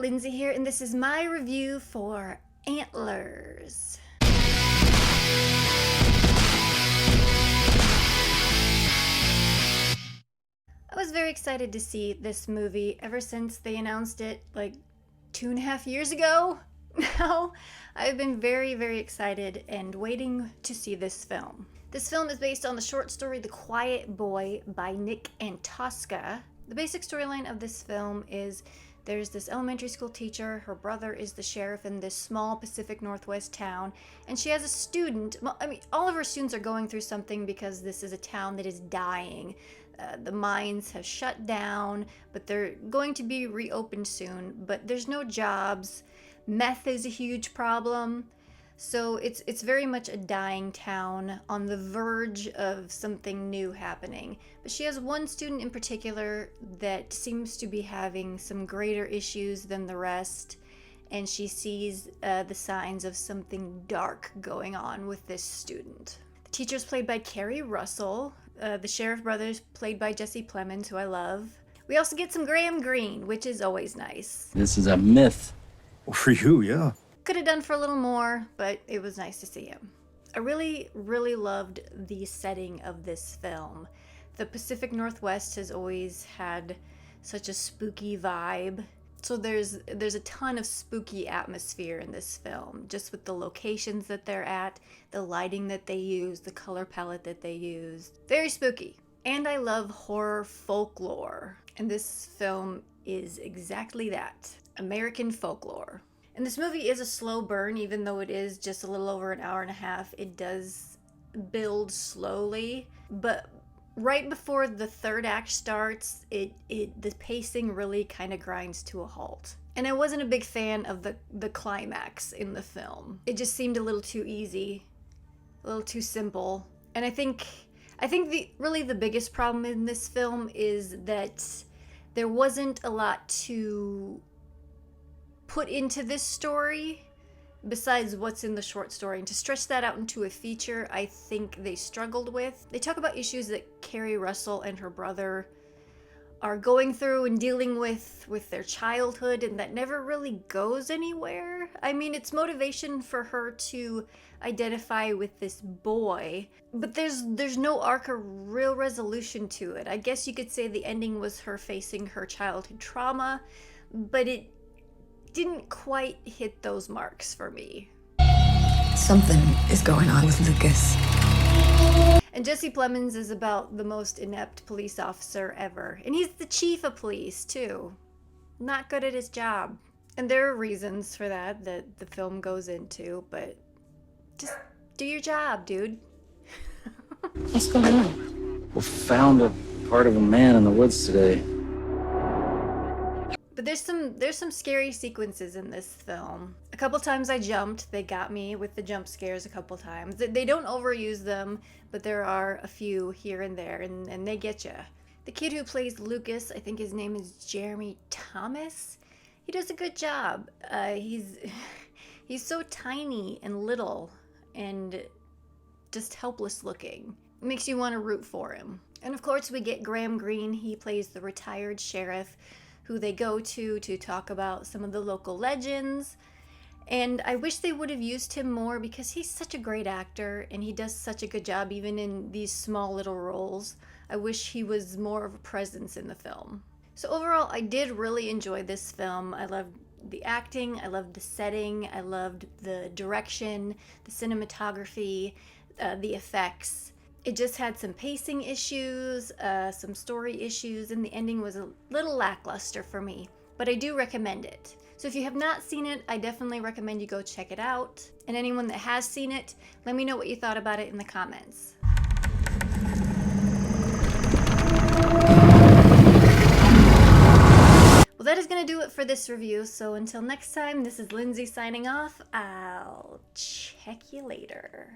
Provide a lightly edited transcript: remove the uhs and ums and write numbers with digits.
Lindsay here, and this is my review for Antlers. I was very excited to see this movie ever since they announced it like 2.5 years ago. Now, I've been very excited and waiting to see this film. This film is based on the short story The Quiet Boy by Nick Antosca. The basic storyline of this film is there's this elementary school teacher, her brother is the sheriff in this small Pacific Northwest town, and she has a student. All of her students are going through something because this is a town that is dying. The mines have shut down, but they're going to be reopened soon, but there's no jobs. Meth is a huge problem. So it's very much a dying town on the verge of something new happening. But she has one student in particular that seems to be having some greater issues than the rest, and she sees the signs of something dark going on with this student. The teacher's played by Keri Russell. The sheriff brother's played by Jesse Plemons, who I love. We also get some Graham Greene, which is always nice. This is a myth. For you, yeah. Could have done for a little more, but it was nice to see him. I really loved the setting of this film. The Pacific Northwest has always had such a spooky vibe. So there's a ton of spooky atmosphere in this film, just with the locations that they're at, the lighting that they use, the color palette that they use. Very spooky. And I love horror folklore. And this film is exactly that. American folklore. And this movie is a slow burn, even though it is just a little over an hour and a half. It does build slowly, but right before the third act starts, the pacing really kind of grinds to a halt. And I wasn't a big fan of the climax in the film. It just seemed a little too easy, a little too simple. And I think the biggest problem in this film is that there wasn't a lot to put into this story besides what's in the short story, and to stretch that out into a feature, I think they struggled with. They talk about issues that Keri Russell and her brother are going through and dealing with their childhood, and that never really goes anywhere. I mean, it's motivation for her to identify with this boy, but there's no arc or real resolution to it. I guess you could say the ending was her facing her childhood trauma, but it didn't quite hit those marks for me. Something is going on with Lucas. And Jesse Plemons is about the most inept police officer ever. And he's the chief of police, too. Not good at his job. And there are reasons for that the film goes into, but just do your job, dude. What's going on? We found a part of a man in the woods today. But there's some scary sequences in this film. A couple times I jumped. They got me with the jump scares a couple times. They don't overuse them, but there are a few here and there, and they get you. The kid who plays Lucas, I think his name is Jeremy Thomas. He does a good job. He's so tiny and little and just helpless looking. It makes you want to root for him. And of course we get Graham Greene. He plays the retired sheriff who they go to talk about some of the local legends. And I wish they would have used him more because he's such a great actor and he does such a good job even in these small little roles. I wish he was more of a presence in the film. So overall, I did really enjoy this film. I loved the acting, I loved the setting, I loved the direction, the cinematography, the effects. It just had some pacing issues, some story issues, and the ending was a little lackluster for me. But I do recommend it. So if you have not seen it, I definitely recommend you go check it out. And anyone that has seen it, let me know what you thought about it in the comments. Well, that is going to do it for this review. So until next time, this is Lindsay signing off. I'll check you later.